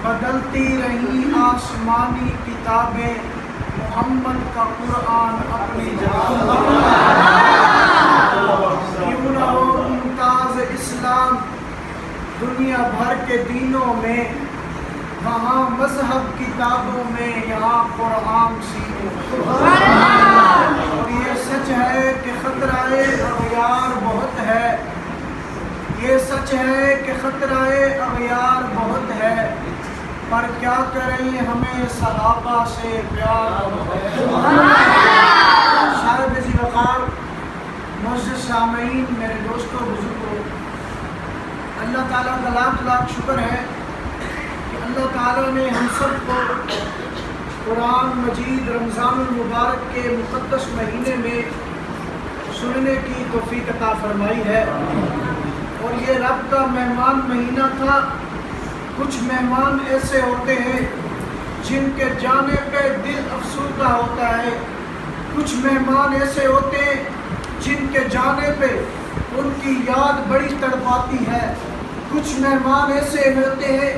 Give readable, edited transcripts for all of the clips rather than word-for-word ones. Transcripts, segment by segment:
بدلتی رہی آسمانی کتابیں، محمد کا قرآن اپنی جگہ۔ کیوں نہ ہو ممتاز اسلام دنیا بھر کے دینوں میں، وہاں مذہب کتابوں میں، یہاں قرآن سینوں۔ اور یہ سچ ہے کہ خطرہ اغیار بہت ہے، یہ سچ ہے کہ خطرہ اغیار بہت ہے، پر کیا کریں ہمیں صحابہ سے پیار ہے۔ شاید ذی وقار معزز سامعین، میرے دوستوں بزرگوں، اللہ تعالیٰ کا لاکھ لاکھ شکر ہے کہ اللہ تعالیٰ نے ہم سب کو قرآن مجید رمضان المبارک کے مقدس مہینے میں سننے کی توفیق عطا فرمائی ہے۔ اور یہ رب کا مہمان مہینہ تھا۔ کچھ مہمان ایسے ہوتے ہیں جن کے جانے پہ دل افسردہ ہوتا ہے، کچھ مہمان ایسے ہوتے ہیں جن کے جانے پہ ان کی یاد بڑی تڑپاتی ہے، کچھ مہمان ایسے ہوتے ہیں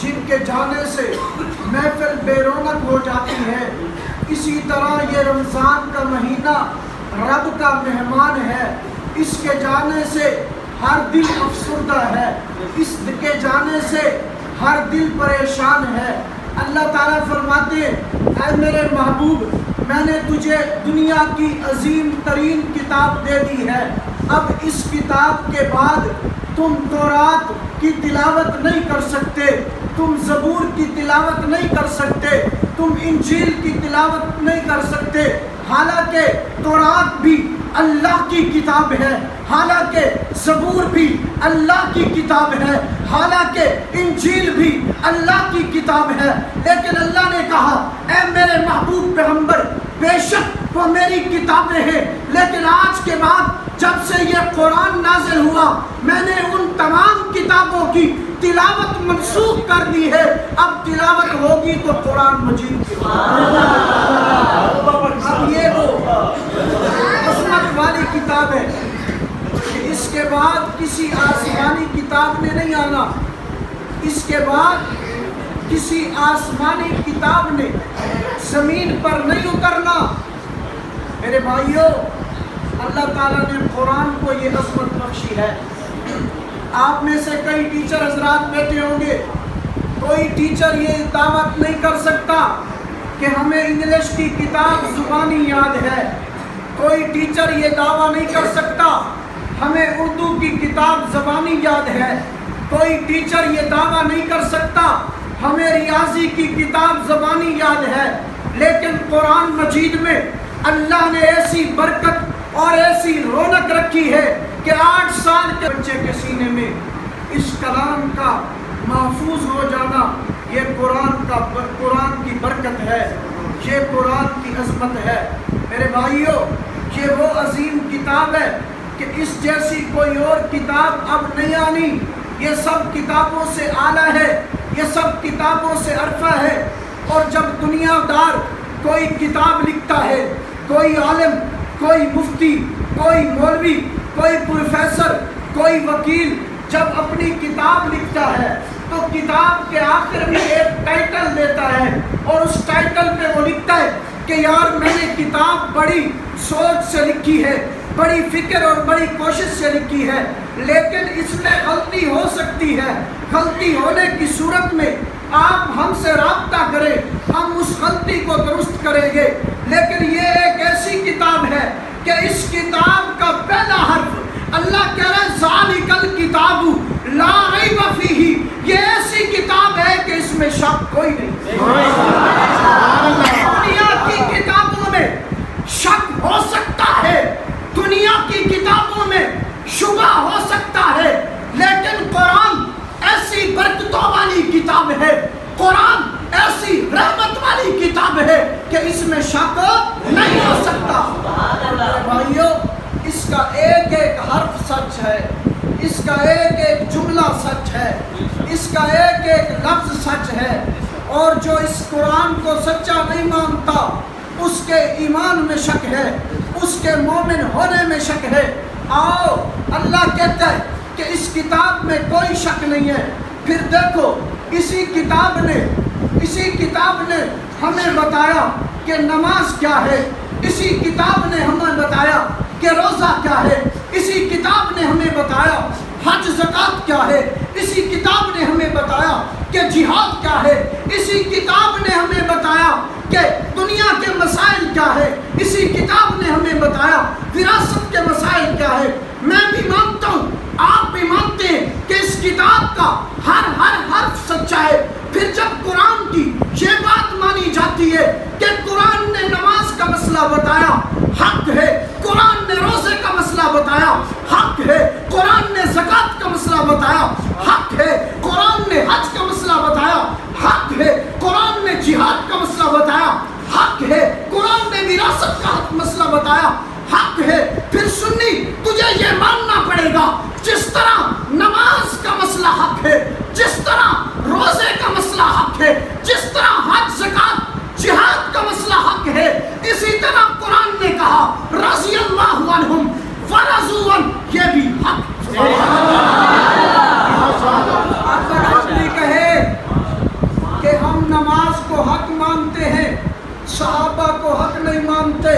جن کے جانے سے محفل بے رونق ہو جاتی ہے۔ اسی طرح یہ رمضان کا مہینہ رب کا مہمان ہے، اس کے جانے سے ہر دل افسردہ ہے، اس کے جانے سے ہر دل پریشان ہے۔ اللہ تعالیٰ فرماتے ہیں، اے میرے محبوب، میں نے تجھے دنیا کی عظیم ترین کتاب دے دی ہے، اب اس کتاب کے بعد تم تورات کی تلاوت نہیں کر سکتے، تم زبور کی تلاوت نہیں کر سکتے، تم انجیل کی تلاوت نہیں کر سکتے، حالانکہ تورات بھی اللہ کی کتاب ہے، حالانکہ زبور بھی اللہ کی کتاب ہے، حالانکہ انجیل بھی اللہ کی کتاب ہے، لیکن اللہ نے کہا اے میرے محبوب پیغمبر، بے شک وہ میری کتابیں ہیں، لیکن آج کے بعد جب سے یہ قرآن نازل ہوا میں نے ان تمام کتابوں کی تلاوت منسوخ کر دی ہے، اب تلاوت ہوگی تو قرآن مجید کی۔ اب یہ وہ عظمت والی کتاب ہے کہ اس کے بعد کسی آسمانی کتاب نے نہیں آنا، اس کے بعد کسی آسمانی کتاب نے زمین پر نہیں اترنا۔ میرے بھائیوں، اللہ تعالیٰ نے قرآن کو یہ عظمت بخشی ہے۔ آپ میں سے کئی ٹیچر حضرات بیٹھے ہوں گے، کوئی ٹیچر یہ دعوت نہیں کر سکتا کہ ہمیں انگلش کی کتاب زبانی یاد ہے، کوئی ٹیچر یہ دعویٰ نہیں کر سکتا ہمیں اردو کی کتاب زبانی یاد ہے، کوئی ٹیچر یہ دعویٰ نہیں کر سکتا ہمیں ریاضی کی کتاب زبانی یاد ہے، لیکن قرآن مجید میں اللہ نے ایسی برکت اور ایسی رونق رکھی ہے کہ 8 سال کے بچے کے سینے میں اس کلام کا محفوظ ہو جانا، یہ قرآن کی برکت ہے، یہ قرآن کی عظمت ہے۔ میرے بھائیوں، یہ وہ عظیم کتاب ہے کہ اس جیسی کوئی اور کتاب اب نہیں آنی، یہ سب کتابوں سے اعلیٰ ہے، یہ سب کتابوں سے عرفہ ہے۔ اور جب دنیا دار کوئی کتاب لکھتا ہے، کوئی عالم، کوئی مفتی، کوئی مولوی، کوئی پروفیسر، کوئی وکیل جب اپنی کتاب لکھتا ہے تو کتاب کے آخر میں ایک ٹائٹل دیتا ہے، اور اس ٹائٹل پہ وہ لکھتا ہے کہ یار میں نے کتاب بڑی سوچ سے لکھی ہے، بڑی فکر اور بڑی کوشش سے لکھی ہے، لیکن اس میں غلطی ہو سکتی ہے، غلطی ہونے کی صورت میں آپ ہم سے رابطہ کریں، ہم اس غلطی کو درست کریں گے۔ لیکن یہ ایک ایسی کتاب ہے کہ اس کتاب کا پہلا حرف اللہ کہہ رہا ہے ذالک الکتاب لا ریب فیہ، یہ ایسی کتاب ہے کہ اس میں شک کوئی نہیں۔ دنیا کی کتابوں میں شک ہو سکتا ہے، دنیا کی کتابوں میں شبہ ہو سکتا ہے، لیکن قرآن ایسی برکتوں والی کتاب ہے، قرآن ایسی رحمت والی کتاب ہے کہ اس میں شک نہیں ہو سکتا۔ بھائیو، اس کا ایک ایک حرف سچ ہے، اس کا ایک ایک جملہ سچ ہے، اس کا ایک ایک لفظ سچ ہے، اور جو اس قرآن کو سچا نہیں مانتا اس کے ایمان میں شک ہے، اس کے مومن ہونے میں شک ہے۔ آؤ، اللہ کہتا ہے کہ اس کتاب میں کوئی شک نہیں ہے۔ پھر دیکھو اسی کتاب نے ہمیں بتایا کہ نماز کیا ہے، اسی کتاب نے ہمیں بتایا کہ روزہ کیا ہے، اسی کتاب نے ہمیں بتایا حج زکات کیا ہے، اسی کتاب نے ہمیں بتایا کہ جہاد کیا ہے، اسی کتاب نے ہمیں بتایا کہ دنیا کے مسائل کیا ہے، اسی کتاب نے ہمیں بتایا وراثت کے مسائل کیا ہے۔ میں بھی مانتا ہوں، آپ بھی مانتے ہیں کہ اس کتاب کا ہر حرف سچا ہے۔ پھر جب قرآن کی یہ بات مانی جاتی ہے کہ قرآن نے نماز کا مسئلہ بتایا، حق ہے، قرآن نے روزے کا مسئلہ بتایا، حق ہے، قرآن نے زکات کا مسئلہ بتایا، حق ہے، قرآن نے حج کا مسئلہ بتایا، حق ہے، قرآن نے جہاد کا مسئلہ بتایا، حق ہے، قرآن نے وراثت کا مسئلہ بتایا، حق ہے۔ پھر سنی تجھے یہ ماننا پڑے گا جس طرح نماز کا مسئلہ حق ہے، جس طرح روزے کا مسئلہ حق ہے، جس طرح حج زکات جہاد کا مسئلہ حق ہے، اسی طرح قرآن نے کہا رضی اللہ عنہم ورضوا عنہ، یہ بھی حق۔ اگر آدمی کہے کہ ہم نماز کو حق مانتے ہیں، صحابہ کو حق نہیں مانتے،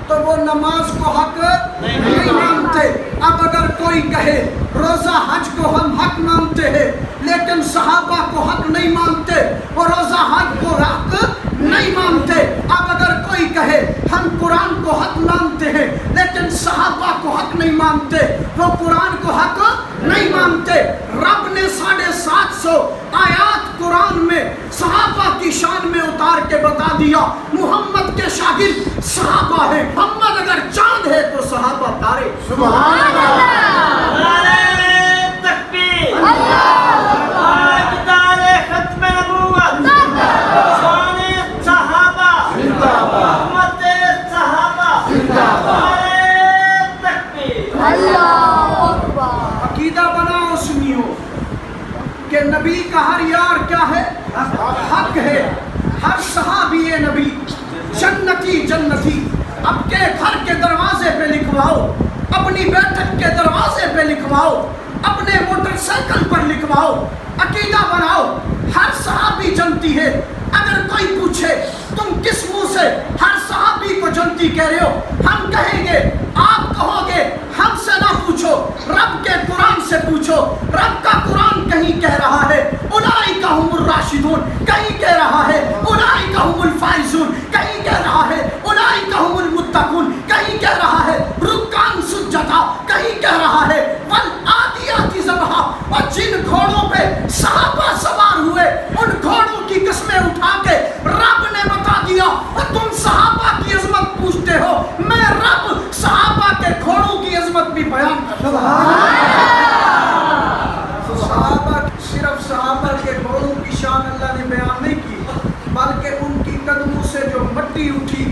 تو وہ نماز کو حق نہیں مانتے۔ اب اگر کوئی کہے روزہ حج کو ہم حق مانتے ہیں لیکن صحابہ کو حق نہیں مانتے، وہ روزہ حج کو حق نہیں مانتے۔ اب اگر کوئی کہے ہم قرآن کو حق مانتے ہیں لیکن صحابہ کو حق نہیں مانتے، وہ قرآن کو حق نہیں مانتے۔ رب نے 750 آیات قرآن میں صحابہ کی شان میں اتار کے بتا دیا محمد کے شاگرد صحابہ ہیں، محمد اگر چاند ہے تو صحابہ تارے۔ سبحان اللہ، نعرہ تکبیر، آج تارے ختم نبوت، شان صحابہ، محمد صحابہ، نعرہ تکبیر، اللہ اکبر۔ عقیدہ بناؤ سنیو کہ نبی کا ہر یار کیا ہے؟ حق ہے۔ ہر صحابی نبی جنتی جنتی۔ اب کے گھر کے دروازے پہ لکھواؤ، اپنی بیٹھک کے دروازے پہ لکھواؤ، اپنے موٹر سائیکل پر لکھواؤ، عقیدہ بناؤ ہر صحابی جنتی ہے۔ اگر کوئی پوچھے تم کس منہ سے ہر صحابی کو جنتی کہہ رہے ہو، ہم کہیں گے، آپ کہو گے ہم سے نہ پوچھو، رب کے قرآن سے پوچھو۔ رب کا قرآن کہیں کہہ رہا ہے اولئک ھم الراشدون، کہیں کہہ رہا ہے اولئک ھم الفائزون، کہیں کہہ رہا ہے اولئک ھم المتقون، کہیں کہہ رہا ہے رکعاً سجدا، کہیں کہہ رہا ہے والعادیات ضبحا۔ اور جن گھوڑوں پہ صحابہ سوار ہوئے ان گھوڑوں کی قسمیں اٹھا کے رب نے بتا دیا، اور تم صحابہ کی عظمت پوچھتے ہو، میں رب صحابہ کے گھوڑوں کی عظمت بھی بیان کرتا ہوں۔ صحابہ صرف صحابہ کے گھوڑوں کی شان اللہ نے بیان نہیں کی، بلکہ ان کی قدموں سے جو مٹی اٹھی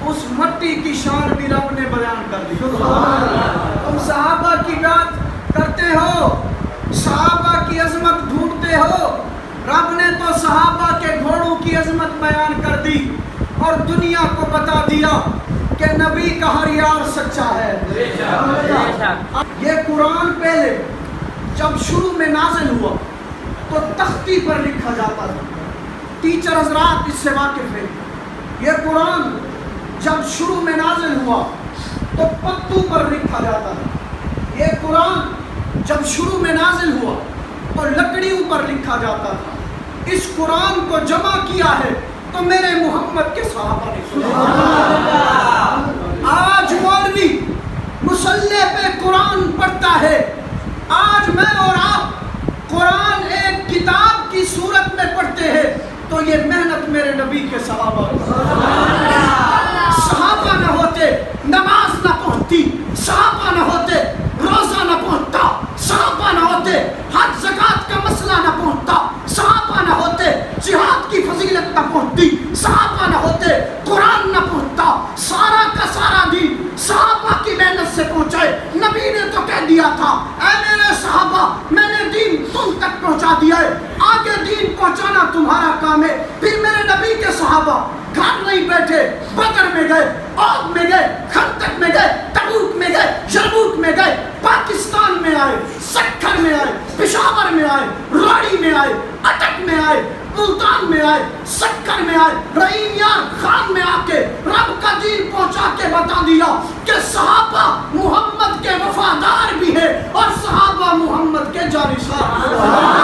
اس مٹی کی شان بھی رب نے بیان کر دی۔ تم صحابہ کی بات کرتے ہو، صحابہ کی عظمت ڈھونڈتے ہو، رب نے تو صحابہ کے گھوڑوں کی عظمت بیان کر دی اور دنیا کو بتا دیا کہ نبی کا ہر یار سچا ہے۔ یہ قرآن پہلے جب شروع میں نازل ہوا تو تختی پر لکھا جاتا تھا، ٹیچر حضرات اس سے واقف ہیں۔ یہ قرآن جب شروع میں نازل ہوا تو پتوں پر لکھا جاتا تھا۔ یہ قرآن جب شروع میں نازل ہوا تو لکڑیوں پر لکھا جاتا تھا۔ اس قرآن کو جمع کیا ہے تو میرے محمد کے صحابہ نے۔ آج مولوی مصلی پہ قرآن پڑھتا ہے، آج میں اور آپ قرآن ایک کتاب کی صورت میں پڑھتے ہیں تو یہ محنت میرے نبی کے صحابہ صحابہ نہ ہوتے نماز نہ پہنچتی، صحابہ نہ ہوتے روزہ نہ پہنچتا، صحابہ نہ ہوتے حج زکات کا مسئلہ نہ پہنچتا، صحابہ نہ ہوتے جہاد کی فضیلت نہ پہنچتی، صحابہ نہ ہوتے قرآن نہ پہنچتا۔ سارا کا سارا دین صحابہ کی محنت سے پہنچائے۔ نبی نے تو کہہ دیا تھا اے میرے صحابہ میں نے دین تم تک پہنچا دیا ہے، آگے دین پہنچانا تمہارا کام ہے۔ پھر میرے نبی کے صحابہ گھر نہیں بیٹھے، بدر میں گئے، عہد میں گئے، خندق میں گئے، تبوک میں گئے، یرموک میں گئے، پاکستان میں آئے، سکھر میں آئے، پشاور میں آئے، راڑی میں آئے، اٹک میں آئے، ملتان میں آئے، سکھر میں آئے، رحیم یار خان میں آ کے رب کا دین پہنچا کے بتا دیا کہ صحابہ محمد کے وفادار بھی ہے اور صحابہ محمد کے جانشین۔